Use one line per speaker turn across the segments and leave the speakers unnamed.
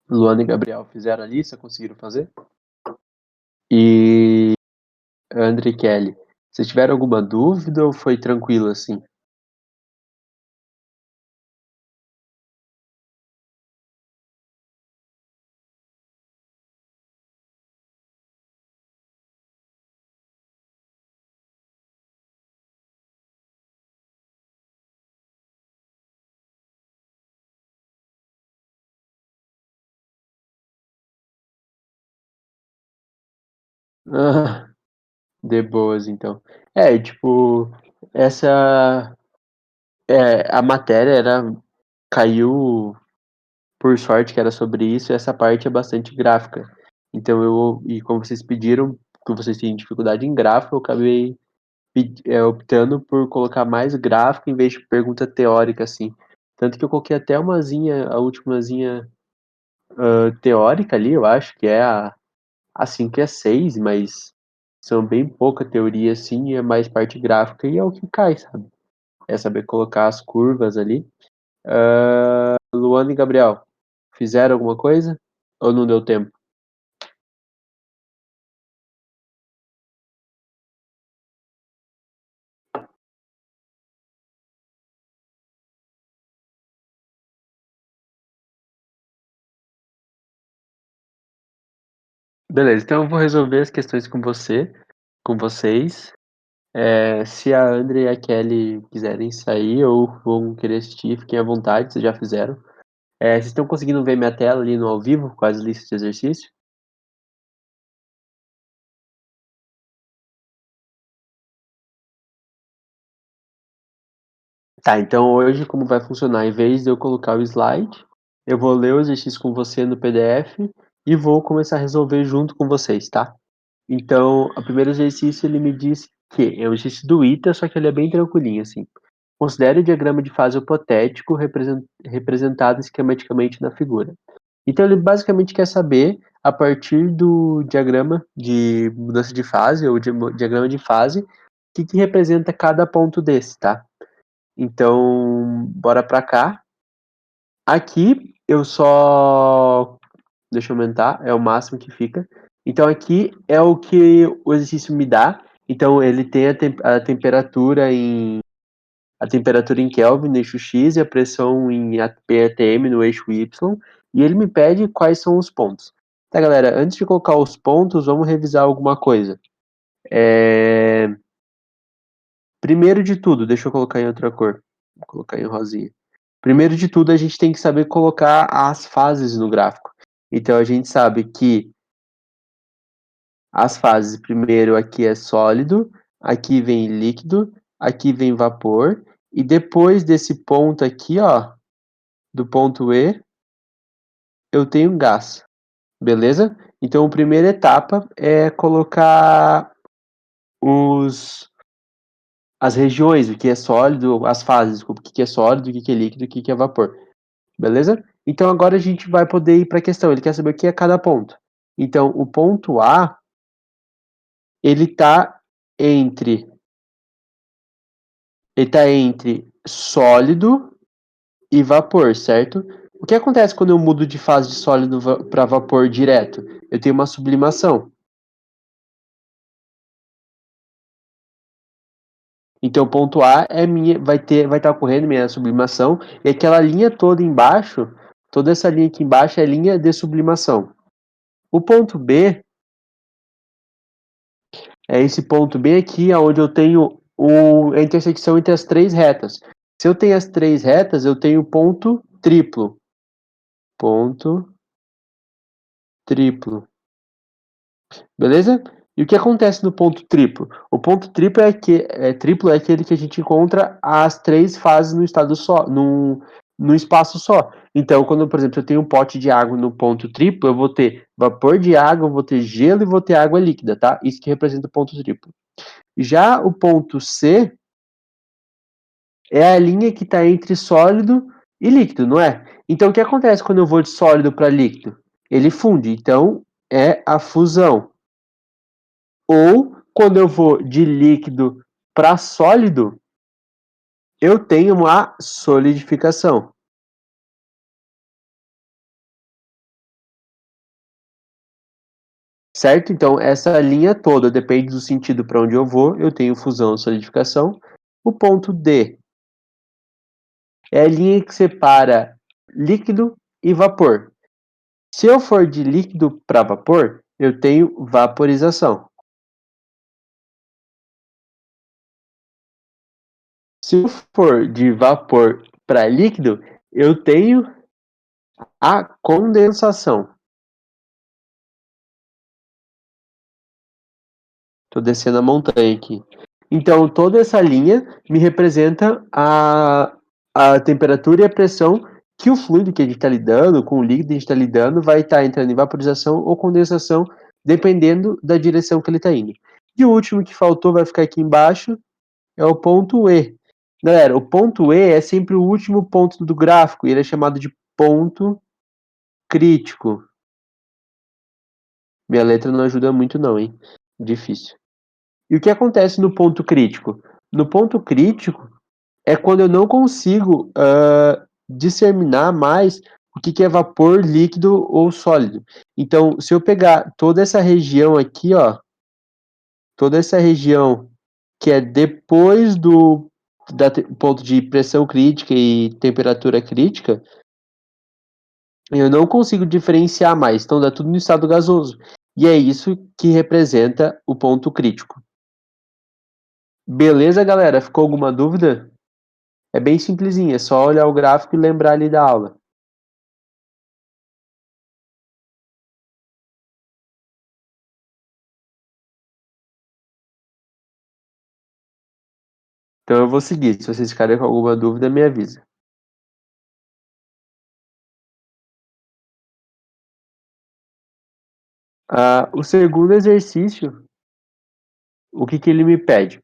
Luana e Gabriel fizeram a lista, conseguiram fazer? E André e Kelly, vocês tiveram alguma dúvida ou foi tranquilo assim? Ah, de boas, então. Tipo, essa. A matéria caiu por sorte que era sobre isso, e essa parte é bastante gráfica. Então e como vocês pediram, que vocês têm dificuldade em gráfico, eu acabei optando por colocar mais gráfico em vez de pergunta teórica, assim. Tanto que eu coloquei até a ultimazinha teórica ali, eu acho, que é a 5 e a 6, mas são bem pouca teoria, assim, e é mais parte gráfica, e é o que cai, sabe? É saber colocar as curvas ali. Luana e Gabriel, fizeram alguma coisa? Ou não deu tempo? Beleza, então eu vou resolver as questões com vocês. Se a Andrea e a Kelly quiserem sair ou vão querer assistir, fiquem à vontade, vocês já fizeram. Vocês estão conseguindo ver minha tela ali no ao vivo, com as listas de exercício? Tá, então hoje como vai funcionar? Em vez de eu colocar o slide, eu vou ler o exercício com você no PDF e vou começar a resolver junto com vocês, tá? Então, o primeiro exercício ele me diz que é o exercício do ITA, só que ele é bem tranquilinho, assim. Considere o diagrama de fase hipotético representado esquematicamente na figura. Então, ele basicamente quer saber, a partir do diagrama de mudança de fase, ou diagrama de fase, o que representa cada ponto desse, tá? Então, bora pra cá. Aqui, eu só. Deixa eu aumentar, é o máximo que fica. Então, aqui é o que o exercício me dá. Então, ele tem a temperatura em Kelvin no eixo X e a pressão em PATM no eixo Y, e ele me pede quais são os pontos. Tá, galera, antes de colocar os pontos, vamos revisar alguma coisa. Primeiro de tudo, deixa eu colocar em outra cor. Vou colocar em rosinha. Primeiro de tudo, a gente tem que saber colocar as fases no gráfico. Então, a gente sabe que as fases, primeiro aqui é sólido, aqui vem líquido, aqui vem vapor, e depois desse ponto aqui, ó, do ponto E, eu tenho gás, beleza? Então, a primeira etapa é colocar os, as regiões, o que é sólido, as fases, o que é sólido, o que é líquido, o que é vapor, beleza? Então, agora a gente vai poder ir para a questão. Ele quer saber o que é cada ponto. Então, o ponto A, ele está entre, ele tá entre sólido e vapor, certo? O que acontece quando eu mudo de fase de sólido para vapor direto? Eu tenho uma sublimação. Então, o ponto A é minha, vai estar ocorrendo minha sublimação, e aquela linha toda embaixo, toda essa linha aqui embaixo é a linha de sublimação. O ponto B é esse ponto bem aqui, onde eu tenho a intersecção entre as três retas. Se eu tenho as três retas, eu tenho ponto triplo. Ponto triplo. Beleza? E o que acontece no ponto triplo? O ponto triplo é aquele que a gente encontra as três fases no estado só, num espaço só. Então, quando, por exemplo, eu tenho um pote de água no ponto triplo, eu vou ter vapor de água, eu vou ter gelo e vou ter água líquida, tá? Isso que representa o ponto triplo. Já o ponto C é a linha que está entre sólido e líquido, não é? Então, o que acontece quando eu vou de sólido para líquido? Ele funde, então é a fusão. Ou quando eu vou de líquido para sólido, eu tenho uma solidificação. certo? Então, essa linha toda depende do sentido para onde eu vou, eu tenho fusão e solidificação. O ponto D é a linha que separa líquido e vapor. Se eu for de líquido para vapor, eu tenho vaporização. Se eu for de vapor para líquido, eu tenho a condensação. Estou descendo a montanha aqui. Então, toda essa linha me representa a temperatura e a pressão que o fluido que a gente está lidando, com o líquido que a gente está lidando, vai estar entrando em vaporização ou condensação, dependendo da direção que ele está indo. E o último que faltou vai ficar aqui embaixo, é o ponto E. Galera, o ponto E é sempre o último ponto do gráfico, e ele é chamado de ponto crítico. Minha letra não ajuda muito não, hein? Difícil. E o que acontece no ponto crítico? No ponto crítico é quando eu não consigo disseminar mais o que é vapor, líquido ou sólido. Então, se eu pegar toda essa região aqui, ó, toda essa região que é depois do ponto de pressão crítica e temperatura crítica, eu não consigo diferenciar mais. Então, dá tudo no estado gasoso. E é isso que representa o ponto crítico. Beleza, galera? Ficou alguma dúvida? É bem simplesinho, é só olhar o gráfico e lembrar ali da aula. Então eu vou seguir. Se vocês ficarem com alguma dúvida, me avisa. O segundo exercício, o que ele me pede?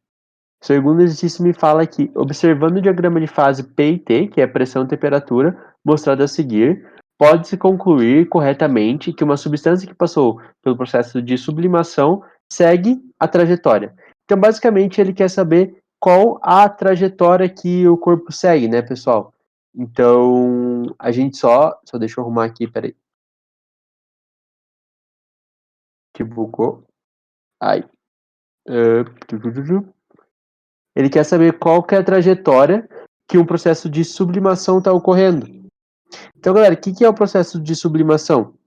O segundo exercício me fala que, observando o diagrama de fase P e T, que é pressão e temperatura, mostrado a seguir, pode-se concluir corretamente que uma substância que passou pelo processo de sublimação segue a trajetória. Então, basicamente, ele quer saber qual a trajetória que o corpo segue, né, pessoal? Então, a gente só deixa eu arrumar aqui, peraí, que bugou. Ai. Ele quer saber qual que é a trajetória que um processo de sublimação está ocorrendo. Então, galera, o que é o processo de sublimação?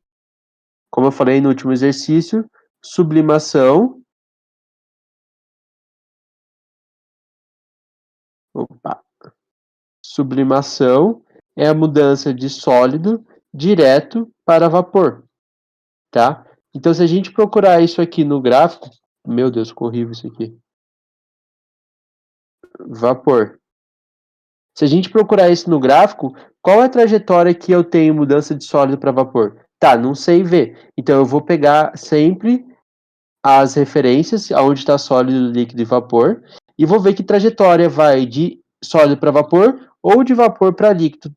Como eu falei no último exercício, sublimação. Opa, sublimação é a mudança de sólido direto para vapor, tá? Então, se a gente procurar isso aqui no gráfico, meu Deus, ficou horrível isso aqui. Vapor. Se a gente procurar isso no gráfico, qual é a trajetória que eu tenho mudança de sólido para vapor? Tá, não sei ver. Então eu vou pegar sempre as referências, onde está sólido, líquido e vapor, e vou ver que trajetória vai de sólido para vapor ou de vapor para líquido,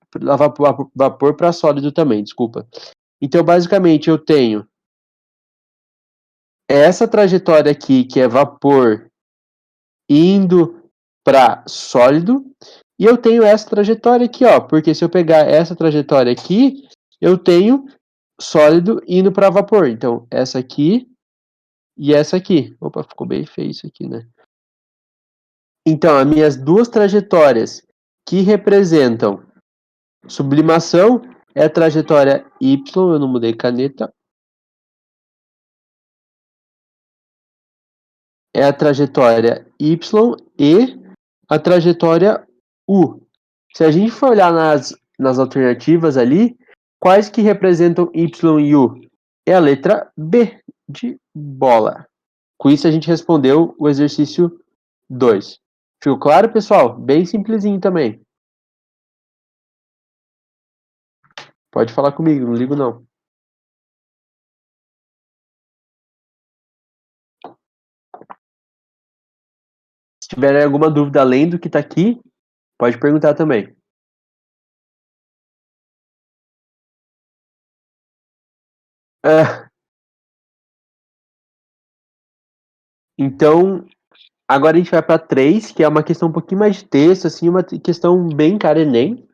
vapor para sólido também, desculpa. Então, basicamente, eu tenho essa trajetória aqui, que é vapor indo para sólido, e eu tenho essa trajetória aqui, ó, porque se eu pegar essa trajetória aqui, eu tenho sólido indo para vapor. Então, essa aqui e essa aqui. Opa, ficou bem feio isso aqui, né? Então, as minhas duas trajetórias que representam sublimação é a trajetória Y, eu não mudei caneta, é a trajetória Y e a trajetória U. Se a gente for olhar nas alternativas ali, quais que representam Y e U? É a letra B de bola. Com isso a gente respondeu o exercício 2. Ficou claro, pessoal? Bem simplesinho também. Pode falar comigo, não ligo não. Se tiver alguma dúvida além do que está aqui, pode perguntar também. Então, agora a gente vai para 3, que é uma questão um pouquinho mais de texto, assim, uma questão bem cara Enem,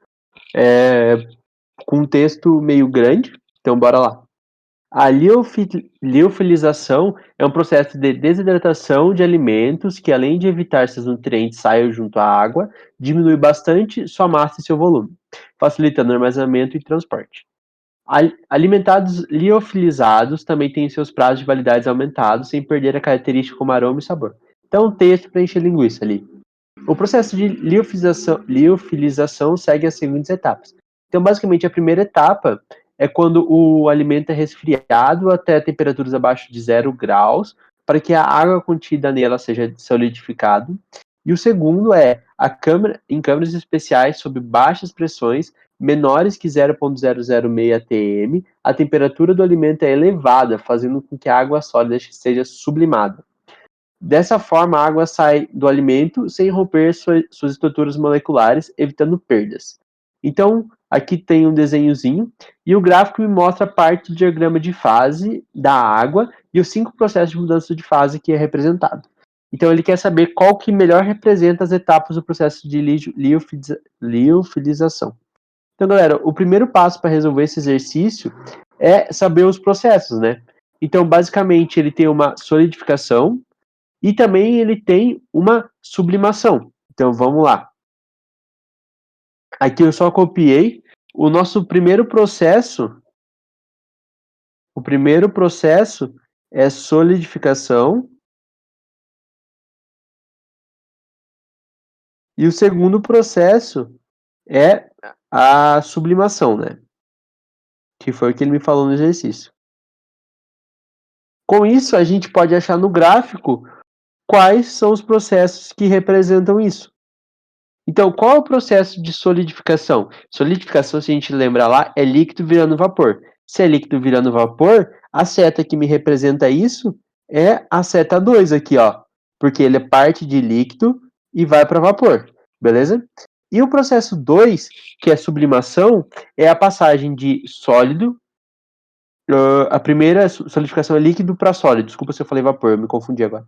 com um texto meio grande. Então, bora lá. A liofilização é um processo de desidratação de alimentos que, além de evitar que esses nutrientes saiam junto à água, diminui bastante sua massa e seu volume, facilitando o armazenamento e transporte. Alimentados liofilizados também têm seus prazos de validade aumentados, sem perder a característica como aroma e sabor. Então, texto para encher linguiça ali. O processo de liofilização segue as seguintes etapas. Então, basicamente, a primeira etapa é quando o alimento é resfriado até temperaturas abaixo de 0 graus, para que a água contida nela seja solidificada. E o segundo é em câmaras especiais sob baixas pressões, menores que 0,006 atm, a temperatura do alimento é elevada, fazendo com que a água sólida seja sublimada. Dessa forma, a água sai do alimento sem romper suas estruturas moleculares, evitando perdas. Então, aqui tem um desenhozinho e o gráfico me mostra a parte do diagrama de fase da água e os 5 processos de mudança de fase que é representado. Então, ele quer saber qual que melhor representa as etapas do processo de liofilização. Então, galera, o primeiro passo para resolver esse exercício é saber os processos, né? Então, basicamente, ele tem uma solidificação, e também ele tem uma sublimação. Então vamos lá. Aqui eu só copiei o nosso primeiro processo. O primeiro processo é solidificação e o segundo processo é a sublimação, né? Que foi o que ele me falou no exercício. Com isso, a gente pode achar no gráfico quais são os processos que representam isso. Então, qual é o processo de solidificação? Solidificação, se a gente lembrar lá, é líquido virando vapor. Se é líquido virando vapor, a seta que me representa isso é a seta 2 aqui, ó. Porque ele é parte de líquido e vai para vapor, beleza? E o processo 2, que é sublimação, é a passagem de sólido. A primeira solidificação é líquido para sólido. Desculpa se eu falei vapor, eu me confundi agora.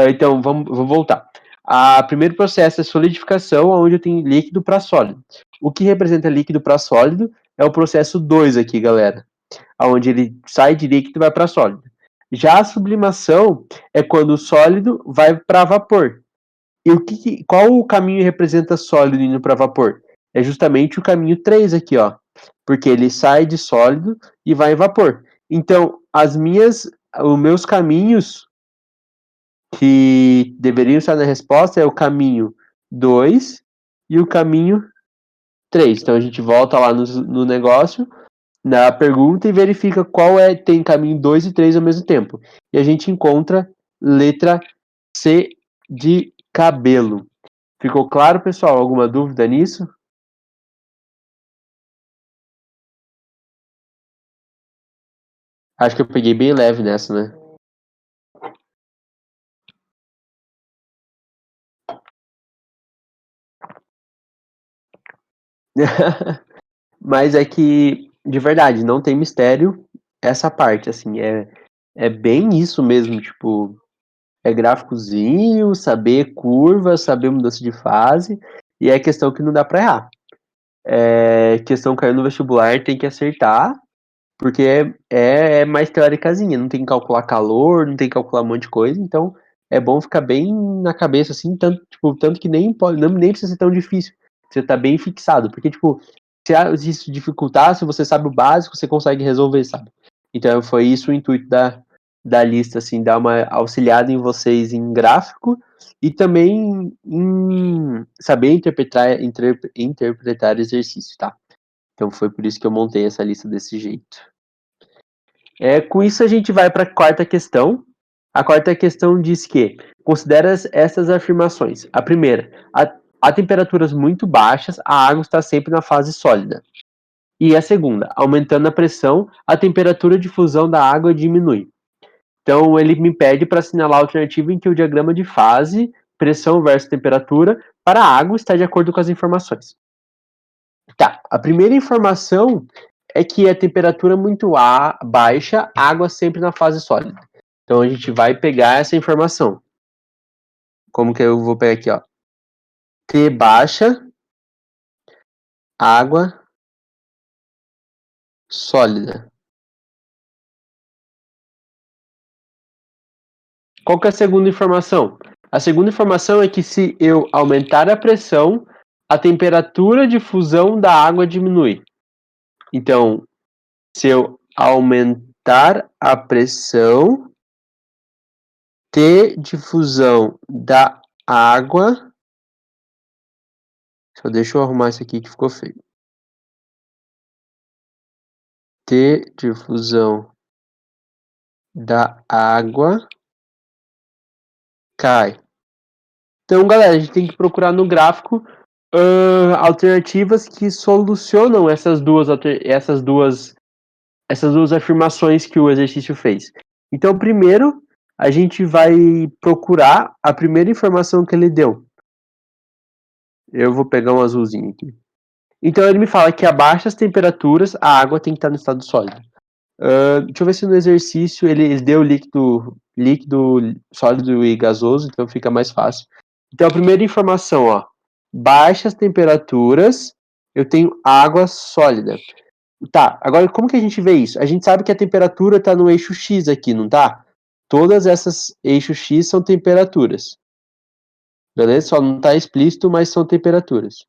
Então, vamos voltar. O primeiro processo é solidificação, onde eu tenho líquido para sólido. O que representa líquido para sólido é o processo 2 aqui, galera, onde ele sai de líquido e vai para sólido. Já a sublimação é quando o sólido vai para vapor. E qual o caminho representa sólido indo para vapor? É justamente o caminho 3 aqui, ó. Porque ele sai de sólido e vai em vapor. Então, os meus caminhos que deveriam estar na resposta é o caminho 2 e o caminho 3. Então a gente volta lá no negócio, na pergunta, e verifica qual tem caminho 2 e 3 ao mesmo tempo. E a gente encontra letra C de cabelo. Ficou claro, pessoal? Alguma dúvida nisso? Acho que eu peguei bem leve nessa, né? Mas é que, de verdade, não tem mistério essa parte, assim, é bem isso mesmo, tipo, é gráficozinho, saber curva, saber mudança de fase, e é questão que não dá pra errar. É questão que caiu no vestibular, tem que acertar, porque é mais teóricazinha, não tem que calcular calor, não tem que calcular um monte de coisa, então é bom ficar bem na cabeça, assim, tanto que nem precisa ser tão difícil, você tá bem fixado, porque, tipo, se isso dificultar, se você sabe o básico, você consegue resolver, sabe? Então foi isso o intuito da lista, assim, dar uma auxiliada em vocês em gráfico e também em saber interpretar exercício, tá? Então foi por isso que eu montei essa lista desse jeito. Com isso a gente vai para a quarta questão. A quarta questão diz que considera essas afirmações. A primeira, a temperaturas muito baixas, a água está sempre na fase sólida. E a segunda, aumentando a pressão, a temperatura de fusão da água diminui. Então ele me pede para assinalar a alternativa em que o diagrama de fase, pressão versus temperatura, para a água está de acordo com as informações. Tá, a primeira informação é que a temperatura muito baixa, água sempre na fase sólida. Então a gente vai pegar essa informação. Como que eu vou pegar aqui, ó? T baixa, água sólida. Qual que é a segunda informação? A segunda informação é que se eu aumentar a pressão, a temperatura de fusão da água diminui. Então, se eu aumentar a pressão T de fusão da água... Só deixa eu arrumar isso aqui que ficou feio. T de fusão da água cai. Então, galera, a gente tem que procurar no gráfico alternativas que solucionam essas duas afirmações que o exercício fez. Então, primeiro, a gente vai procurar a primeira informação que ele deu. Eu vou pegar um azulzinho aqui. Então, ele me fala que a baixas temperaturas a água tem que estar no estado sólido. Deixa eu ver se no exercício ele deu líquido, sólido e gasoso, então fica mais fácil. Então, a primeira informação, ó, baixas temperaturas, eu tenho água sólida. Tá, agora como que a gente vê isso? A gente sabe que a temperatura está no eixo X aqui, não tá? Todas essas eixos X são temperaturas. Beleza? Só não está explícito, mas são temperaturas.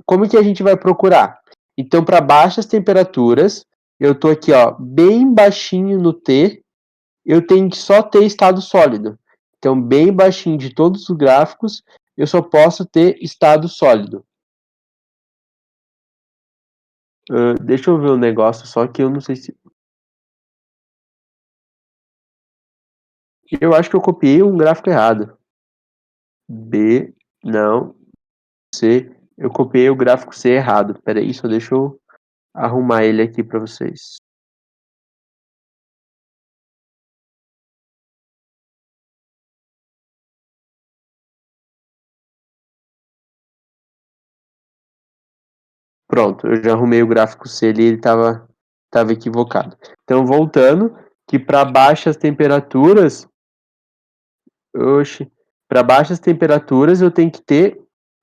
Como que a gente vai procurar? Então, para baixas temperaturas, eu estou aqui, ó, bem baixinho no T, eu tenho que só ter estado sólido. Então, bem baixinho de todos os gráficos, eu só posso ter estado sólido. Deixa eu ver um negócio, só que eu não sei se... Eu acho que eu copiei um gráfico errado. B, não, C. Eu copiei o gráfico C errado. Peraí, só deixa eu arrumar ele aqui para vocês. Pronto, eu já arrumei o gráfico C ali, ele estava equivocado. Então, voltando, que para baixas temperaturas... Para baixas temperaturas eu tenho que ter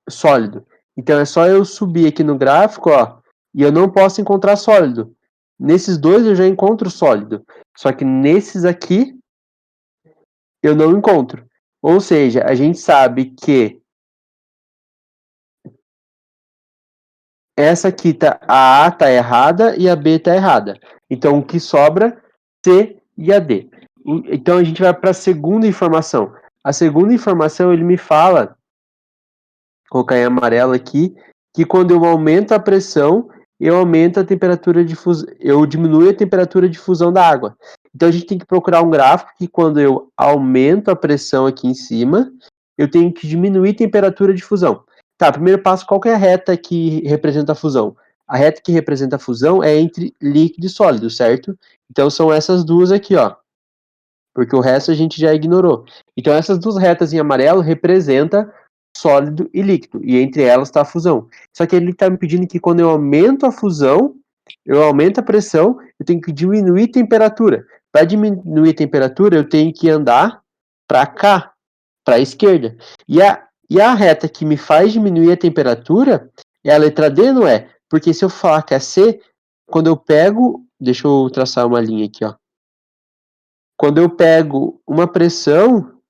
sólido. Então, é só eu subir aqui no gráfico, ó, e eu não posso encontrar sólido. Nesses dois eu já encontro sólido. Só que nesses aqui, eu não encontro. Ou seja, a gente sabe que essa aqui a A está errada e a B está errada. Então, o que sobra? C e a D. Então, a gente vai para a segunda informação. A segunda informação, ele me fala, vou colocar em amarelo aqui, que quando eu aumento a pressão, eu aumento a temperatura de fusão, eu diminuo a temperatura de fusão da água. Então, a gente tem que procurar um gráfico que quando eu aumento a pressão aqui em cima, eu tenho que diminuir a temperatura de fusão. Tá, primeiro passo, qual que é a reta que representa a fusão? A reta que representa a fusão é entre líquido e sólido, certo? Então, são essas duas aqui, ó. Porque o resto a gente já ignorou. Então, essas duas retas em amarelo representam sólido e líquido, e entre elas está a fusão. Só que ele está me pedindo que quando eu aumento a fusão, eu aumento a pressão, eu tenho que diminuir a temperatura. Para diminuir a temperatura, eu tenho que andar para cá, para a esquerda. E a reta que me faz diminuir a temperatura é a letra D, não é? Porque se eu falar que é C, quando eu pego... Deixa eu traçar uma linha aqui, ó. Quando eu pego uma pressão,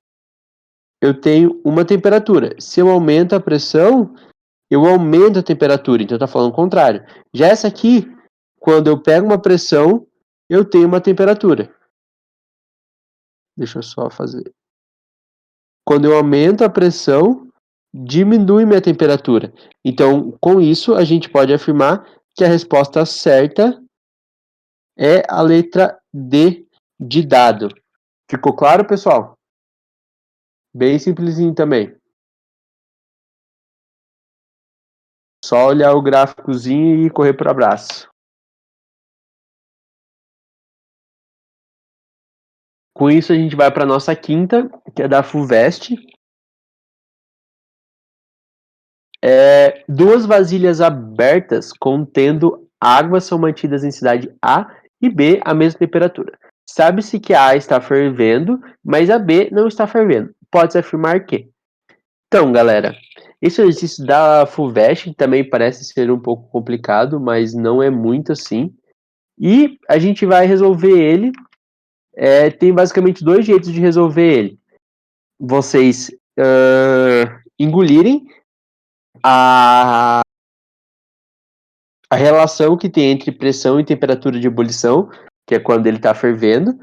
eu tenho uma temperatura. Se eu aumento a pressão, eu aumento a temperatura. Então, está falando o contrário. Já essa aqui, quando eu pego uma pressão, eu tenho uma temperatura. Deixa eu só fazer. Quando eu aumento a pressão, diminui minha temperatura. Então, com isso, a gente pode afirmar que a resposta certa é a letra D de dado. Ficou claro, pessoal? Bem simplesinho também. Só olhar o gráficozinho e correr para o abraço. Com isso, a gente vai para a nossa quinta, que é da FUVEST. Duas vasilhas abertas contendo água são mantidas em cidade A e B à mesma temperatura. Sabe-se que a A está fervendo, mas a B não está fervendo. Pode-se afirmar que... Então, galera, esse exercício da FUVEST também parece ser um pouco complicado, mas não é muito assim. E a gente vai resolver ele Tem basicamente dois jeitos de resolver ele. Vocês engolirem a relação que tem entre pressão e temperatura de ebulição, que é quando ele está fervendo,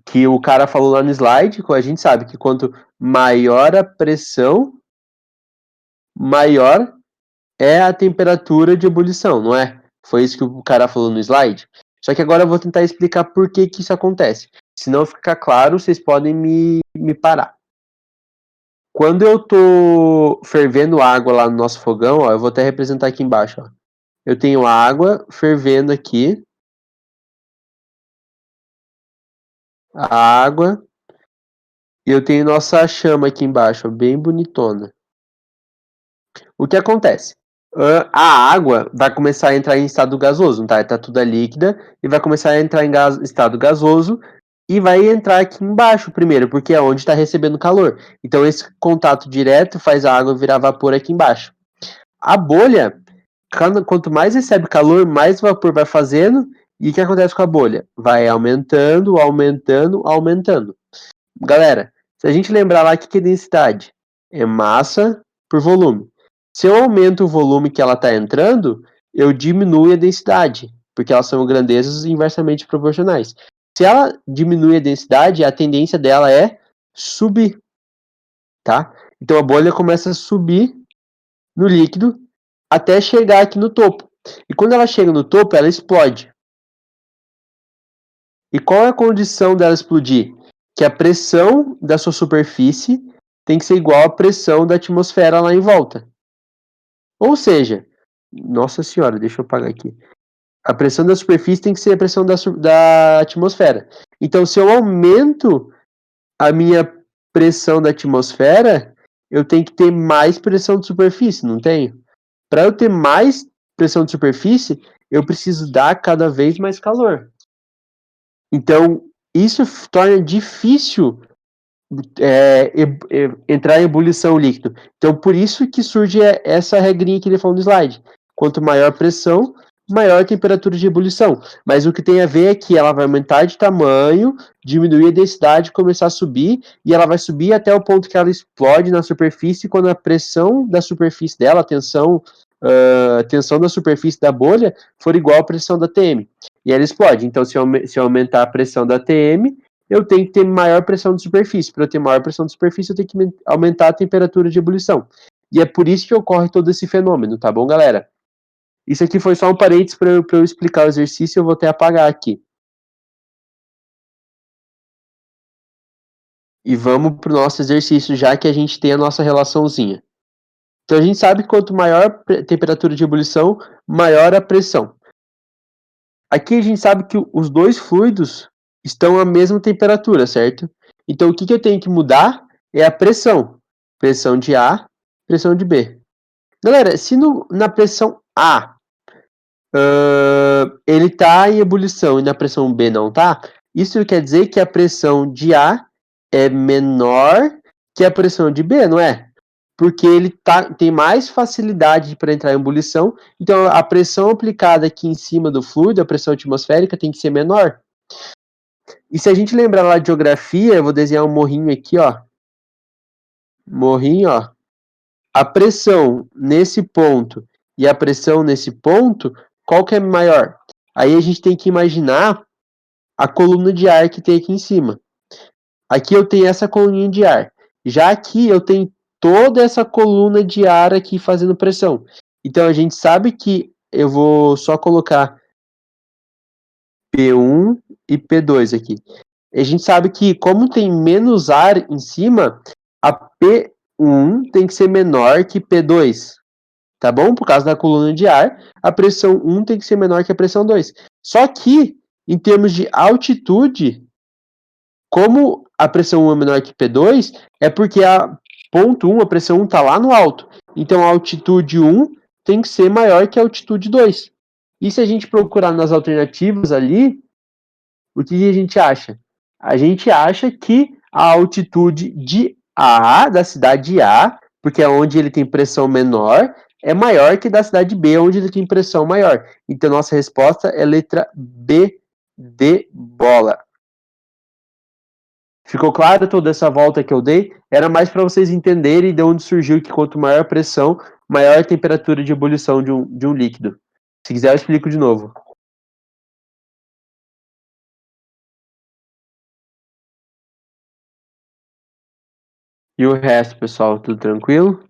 que o cara falou lá no slide, a gente sabe que quanto maior a pressão, maior é a temperatura de ebulição, não é? Foi isso que o cara falou no slide. Só que agora eu vou tentar explicar por que isso acontece. Se não ficar claro, vocês podem me parar. Quando eu tô fervendo água lá no nosso fogão, ó, eu vou até representar aqui embaixo, ó. Eu tenho água fervendo aqui. A água. E eu tenho nossa chama aqui embaixo, ó, bem bonitona. O que acontece? A água vai começar a entrar em estado gasoso, tá? Tá tudo líquida e vai começar a entrar em estado gasoso e vai entrar aqui embaixo primeiro, porque é onde está recebendo calor. Então esse contato direto faz a água virar vapor aqui embaixo. A bolha, quanto mais recebe calor, mais vapor vai fazendo. E o que acontece com a bolha? Vai aumentando, aumentando, aumentando. Galera, se a gente lembrar lá o que é densidade, é massa por volume. Se eu aumento o volume que ela está entrando, eu diminuo a densidade, porque elas são grandezas inversamente proporcionais. Se ela diminui a densidade, a tendência dela é subir, tá? Então a bolha começa a subir no líquido até chegar aqui no topo. E quando ela chega no topo, ela explode. E qual é a condição dela explodir? Que a pressão da sua superfície tem que ser igual à pressão da atmosfera lá em volta. Ou seja, nossa senhora, deixa eu apagar aqui. A pressão da superfície tem que ser a pressão da atmosfera. Então, se eu aumento a minha pressão da atmosfera, eu tenho que ter mais pressão de superfície, não tenho? Para eu ter mais pressão de superfície, eu preciso dar cada vez mais calor. Então, isso torna difícil entrar em ebulição líquido. Então, por isso que surge essa regrinha que ele falou no slide. Quanto maior a pressão, maior a temperatura de ebulição. Mas o que tem a ver é que ela vai aumentar de tamanho, diminuir a densidade, começar a subir, e ela vai subir até o ponto que ela explode na superfície, quando a pressão da superfície dela, a tensão da superfície da bolha, for igual à pressão da TM. E ela explode. Então, se eu aumentar a pressão da TM, eu tenho que ter maior pressão de superfície. Para eu ter maior pressão de superfície, eu tenho que aumentar a temperatura de ebulição. E é por isso que ocorre todo esse fenômeno, tá bom, galera? Isso aqui foi só um parênteses para eu explicar o exercício, eu vou até apagar aqui. E vamos para o nosso exercício, já que a gente tem a nossa relaçãozinha. Então a gente sabe que quanto maior a temperatura de ebulição, maior a pressão. Aqui a gente sabe que os dois fluidos estão à mesma temperatura, certo? Então o que eu tenho que mudar é a pressão. Pressão de A, pressão de B. Galera, se na pressão A ele está em ebulição e na pressão B não está, isso quer dizer que a pressão de A é menor que a pressão de B, não é? Porque ele tem mais facilidade para entrar em ebulição, então a pressão aplicada aqui em cima do fluido, a pressão atmosférica, tem que ser menor. E se a gente lembrar lá de geografia, eu vou desenhar um morrinho aqui, ó. Morrinho, ó. A pressão nesse ponto e a pressão nesse ponto, qual que é maior? Aí a gente tem que imaginar a coluna de ar que tem aqui em cima. Aqui eu tenho essa coluninha de ar. Já aqui eu tenho toda essa coluna de ar aqui fazendo pressão. Então a gente sabe que eu vou só colocar P1 e P2 aqui. A gente sabe que como tem menos ar em cima, a P1 tem que ser menor que P2. Tá bom? Por causa da coluna de ar, a pressão 1 tem que ser menor que a pressão 2. Só que, em termos de altitude, como a pressão 1 é menor que P2, é porque a ponto 1, a pressão 1 está lá no alto. Então a altitude 1 tem que ser maior que a altitude 2. E se a gente procurar nas alternativas ali, o que a gente acha? A gente acha que a altitude de A, da cidade A, porque é onde ele tem pressão menor, é maior que da cidade B, onde ele tem pressão maior. Então nossa resposta é letra B de bola. Ficou claro toda essa volta que eu dei? Era mais para vocês entenderem de onde surgiu que quanto maior a pressão, maior a temperatura de ebulição de um líquido. Se quiser, eu explico de novo. E o resto, pessoal, tudo tranquilo?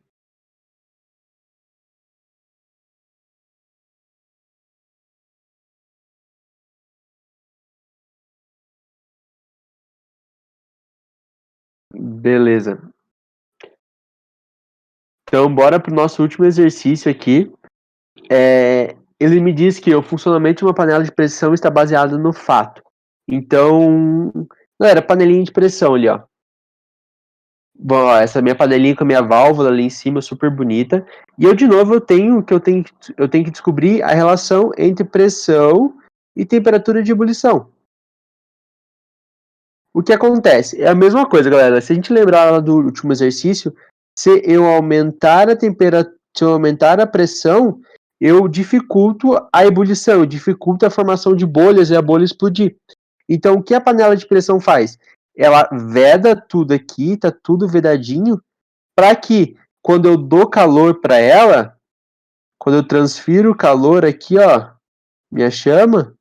Beleza. Então, bora pro nosso último exercício aqui. Ele me diz que o funcionamento de uma panela de pressão está baseado no fato. Então, galera, panelinha de pressão ali, ó. Bom, ó, essa minha panelinha com a minha válvula ali em cima, super bonita. E eu, de novo, eu tenho que descobrir a relação entre pressão e temperatura de ebulição. O que acontece? É a mesma coisa, galera. Se a gente lembrar lá do último exercício, se eu aumentar a temperatura, se eu aumentar a pressão, eu dificulto a ebulição, eu dificulto a formação de bolhas e a bolha explodir. Então, o que a panela de pressão faz? Ela veda tudo aqui, tá tudo vedadinho, para que quando eu dou calor para ela, quando eu transfiro o calor aqui, ó, minha chama,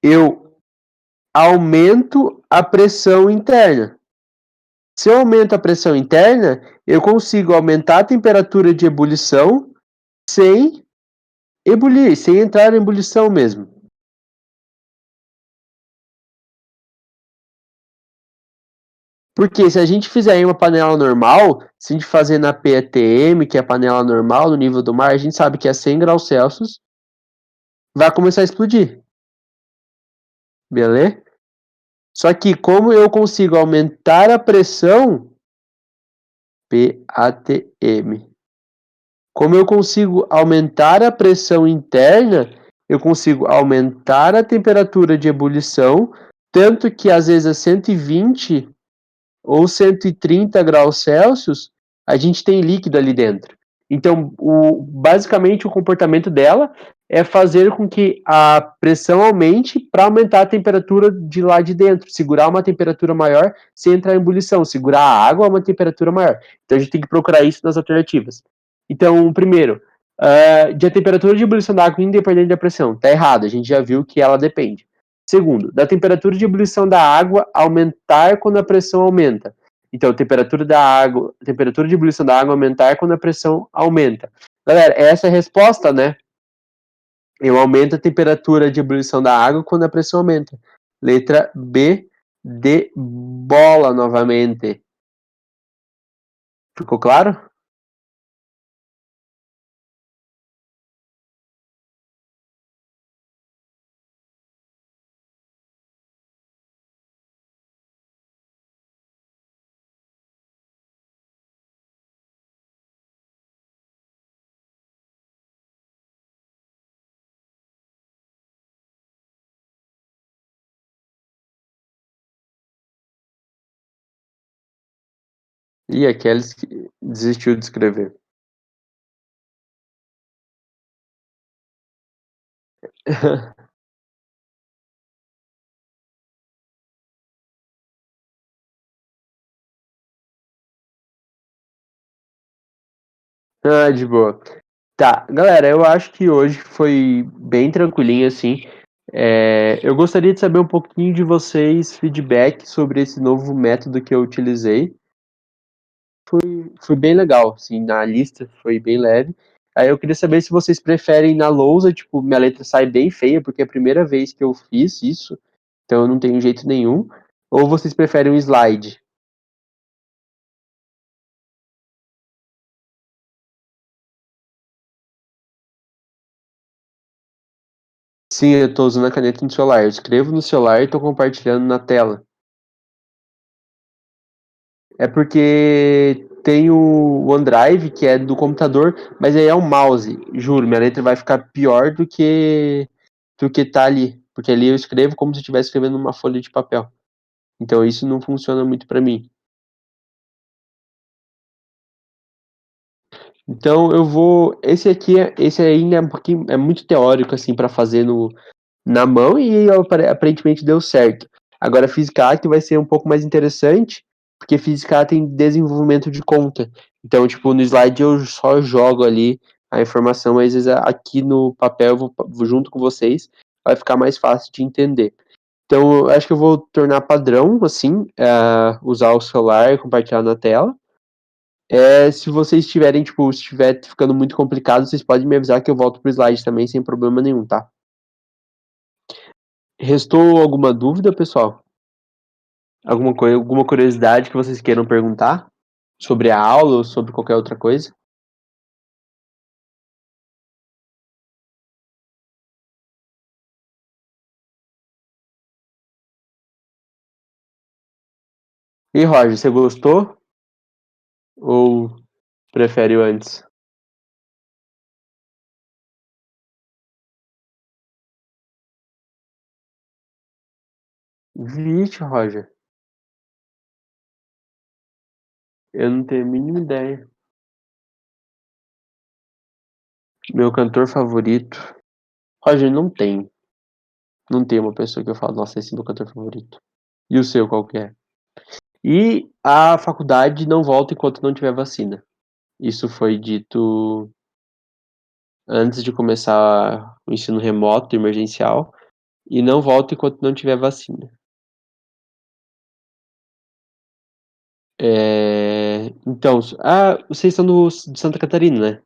eu aumento a pressão interna. Se eu aumento a pressão interna, eu consigo aumentar a temperatura de ebulição sem ebulir, sem entrar em ebulição mesmo. Porque se a gente fizer em uma panela normal, se a gente fazer na PETM, que é a panela normal no nível do mar, a gente sabe que é 100 graus Celsius, vai começar a explodir, beleza? Só que como eu consigo aumentar a pressão, PATM, como eu consigo aumentar a pressão interna, eu consigo aumentar a temperatura de ebulição, tanto que às vezes a 120 ou 130 graus Celsius, a gente tem líquido ali dentro. Então, basicamente, o comportamento dela é fazer com que a pressão aumente para aumentar a temperatura de lá de dentro, segurar uma temperatura maior sem entrar em ebulição, segurar a água a uma temperatura maior. Então, a gente tem que procurar isso nas alternativas. Então, primeiro, de a temperatura de ebulição da água independente da pressão. Está errado, a gente já viu que ela depende. Segundo, da temperatura de ebulição da água aumentar quando a pressão aumenta. Então, a temperatura de ebulição da água aumentar quando a pressão aumenta. Galera, essa é a resposta, né? Eu aumento a temperatura de ebulição da água quando a pressão aumenta. Letra B de bola novamente. Ficou claro? E aqueles que desistiu de escrever. Ah, de boa. Tá, galera, eu acho que hoje foi bem tranquilinho, assim. Eu gostaria de saber um pouquinho de vocês, feedback sobre esse novo método que eu utilizei. Foi bem legal, assim, na lista foi bem leve. Aí eu queria saber se vocês preferem na lousa, tipo, minha letra sai bem feia, porque é a primeira vez que eu fiz isso, então eu não tenho jeito nenhum. Ou vocês preferem um slide? Sim, eu estou usando a caneta no celular. Eu escrevo no celular e estou compartilhando na tela. É porque tem o OneDrive, que é do computador, mas aí é um mouse. Juro, minha letra vai ficar pior do que tá ali. Porque ali eu escrevo como se eu estivesse escrevendo numa folha de papel. Então isso não funciona muito para mim. Então eu vou. Esse ainda é um pouquinho, é muito teórico assim para fazer no, na mão e aparentemente deu certo. Agora, Física A que vai ser um pouco mais interessante, porque Física A tem desenvolvimento de conta. Então, tipo, no slide eu só jogo ali a informação, mas às vezes aqui no papel eu vou junto com vocês, vai ficar mais fácil de entender. Então, eu acho que eu vou tornar padrão, assim, usar o celular e compartilhar na tela. Se vocês tiverem, tipo, se estiver ficando muito complicado, vocês podem me avisar que eu volto pro slide também, sem problema nenhum, tá? Restou alguma dúvida, pessoal? Alguma curiosidade que vocês queiram perguntar? Sobre a aula ou sobre qualquer outra coisa? E Roger, você gostou? Ou prefere o antes? Vixe, Roger, eu não tenho a mínima ideia. Meu cantor favorito? Roger, não tem. Não tem uma pessoa que eu falo, nossa, esse é meu cantor favorito. E o seu, qual que é? E a faculdade não volta enquanto não tiver vacina. Isso foi dito antes de começar o ensino remoto emergencial. E não volta enquanto não tiver vacina. Então, vocês são de Santa Catarina, né?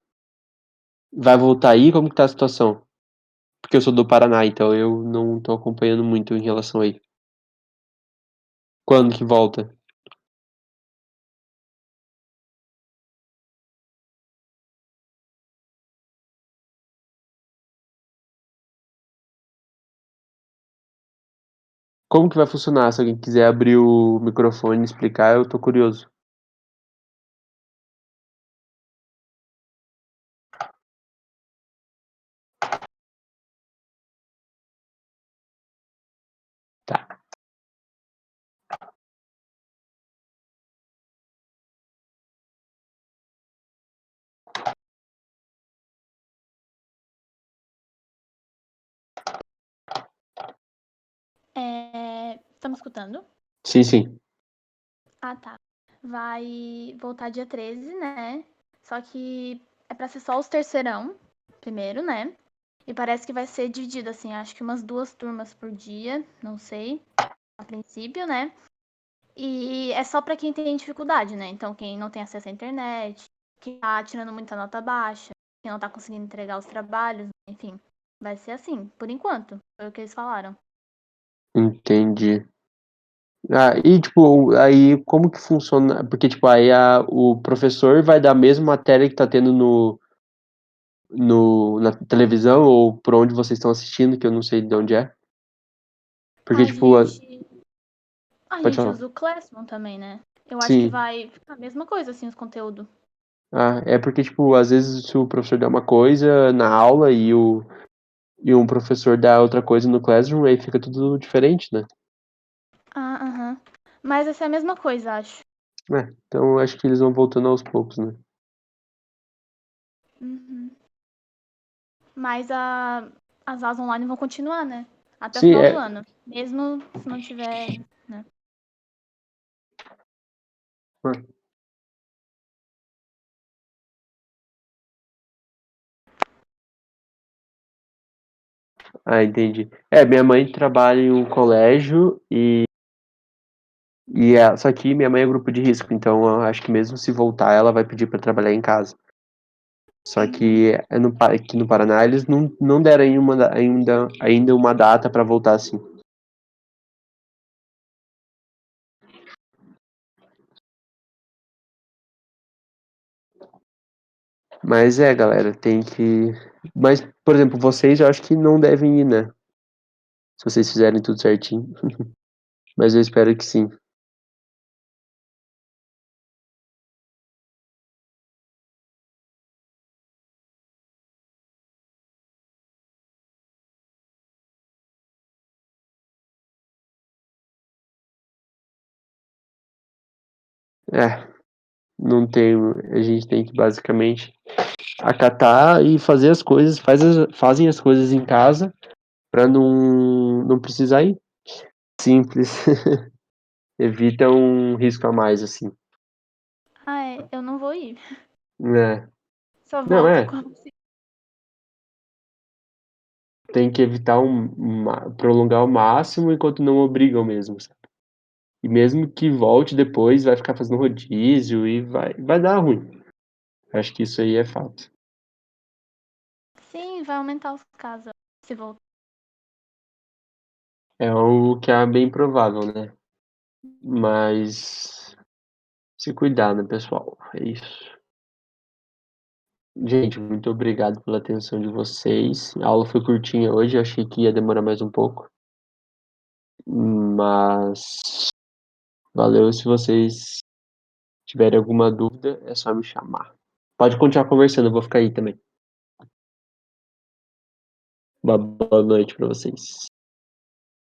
Vai voltar aí? Como que tá a situação? Porque eu sou do Paraná, então eu não tô acompanhando muito em relação aí. Quando que volta? Como que vai funcionar? Se alguém quiser abrir o microfone e explicar, eu tô curioso. Tá.
Tá me escutando?
Sim, sim.
Ah, tá. Vai voltar dia 13, né? Só que é pra ser só os terceirão, primeiro, né? E parece que vai ser dividido, assim, acho que umas 2 turmas por dia, não sei, a princípio, né? E é só pra quem tem dificuldade, né? Então, quem não tem acesso à internet, quem tá tirando muita nota baixa, quem não tá conseguindo entregar os trabalhos, enfim. Vai ser assim, por enquanto. Foi o que eles falaram.
Entendi. E tipo, aí como que funciona? Porque, tipo, aí o professor vai dar a mesma matéria que tá tendo na televisão ou por onde vocês estão assistindo, que eu não sei de onde é. Porque,
A
tipo,
gente A
pode
gente
falar.
usa o Classroom também, né? Eu acho que
Sim.
vai ficar a mesma coisa, assim, os conteúdos.
É porque, tipo, às vezes se o professor dá uma coisa na aula e um professor dá outra coisa no Classroom, aí fica tudo diferente, né?
Ah, aham. Mas vai ser a mesma coisa, acho.
Então eu acho que eles vão voltando aos poucos, né?
Uhum. Mas as aulas online vão continuar, né? Até o
Sim,
final do ano. Mesmo se não tiver, né?
Entendi. Minha mãe trabalha em um colégio só que minha mãe é grupo de risco, então eu acho que mesmo se voltar, ela vai pedir para trabalhar em casa. Só que aqui no Paraná eles não deram ainda uma data para voltar assim. Mas galera, tem que. Mas, por exemplo, vocês eu acho que não devem ir, né? Se vocês fizerem tudo certinho. Mas eu espero que sim. É, não tem. A gente tem que basicamente acatar e fazer as coisas, fazem as coisas em casa para não precisar ir. simples. Evita um risco a mais, assim.
Ah, é, eu não vou ir.
É.
Só
Não,
volto
é.
quando se.
Tem que evitar prolongar ao máximo enquanto não obrigam mesmo, sabe? E mesmo que volte depois, vai ficar fazendo rodízio e vai dar ruim. Acho que isso aí é fato.
Sim, vai aumentar os casos se voltar.
É o que é bem provável, né? Mas se cuidar, né, pessoal? É isso. Gente, muito obrigado pela atenção de vocês. A aula foi curtinha hoje, achei que ia demorar mais um pouco. Mas valeu. Se vocês tiverem alguma dúvida, é só me chamar. Pode continuar conversando, eu vou ficar aí também. Uma boa noite para vocês.